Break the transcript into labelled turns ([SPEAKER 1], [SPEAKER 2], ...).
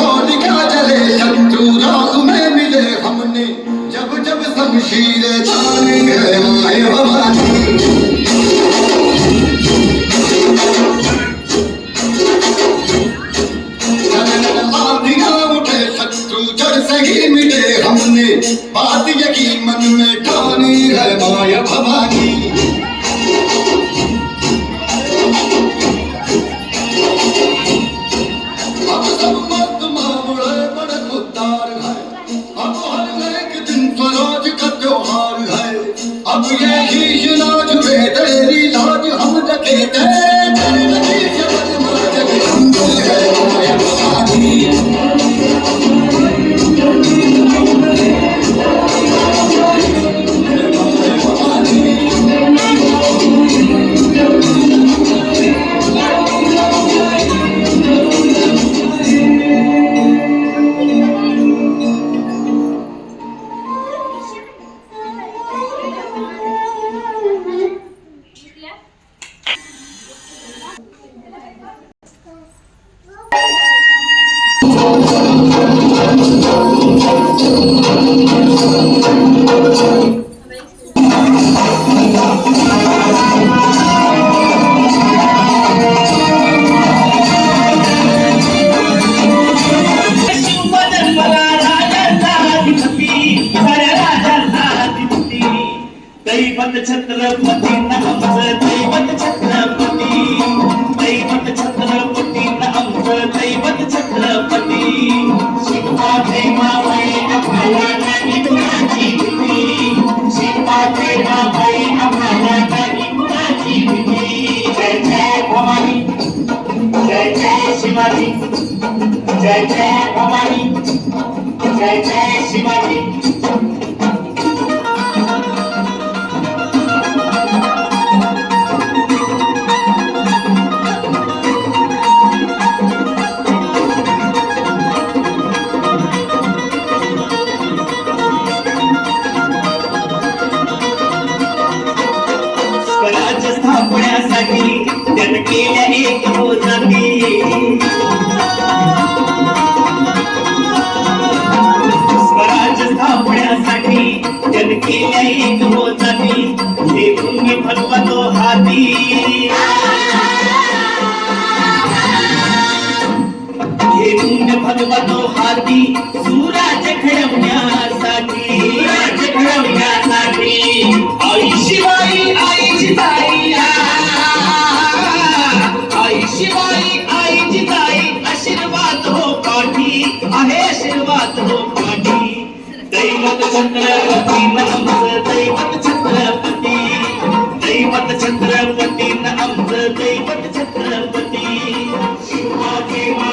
[SPEAKER 1] होलिका जले शत्रु राग में मिले हमने जब जब शमशीरें तानी है माए भवानी उठे शत्रु जड़ से ही मिटे हमने बात यकीन मन में ठानी है माया भवानी अब सब मर्द मामले बड़े खुददार है अब हर एक दिन स्वराज का त्योहार है अब ये शीश नाच वे तेरी लाज हम रखे तेरे नतीजे बदमा जगदम्बे है माया भवानी
[SPEAKER 2] दैवत छत्रपती आमचं दैवत छत्रपती दैवत छत्रपती आमचं दैवत छत्रपती शिवाजी मावळे आम्हाला नाही कुणाची भीती शिवाजी मावळे आम्हाला नाही कुणाची भीती जय जय भवानी जय जय शिवाजी जय जय भवानी जय जय शिवाजी स्वराज्य स्थापण्यासाठी त्यानं केल्या एक मोजाती स्वराज्य स्थापण्यासाठी त्यानं केल्या एक मोजाती हे भूमी फलवा तो हाती हे भूमी फलवा तो हाती सुराज्य घडवण्यासाठी राज्य घडवण्यासाठी आई शिवाई आई जिजाई आई शिवाई आई जिजाई आशीर्वाद हो पाठी आहे आशीर्वाद हो पाठी दैवत छत्रपती आमचं दैवत छत्रपती दैवत छत्रपती आमचं दैवत छत्रपती शिवाजी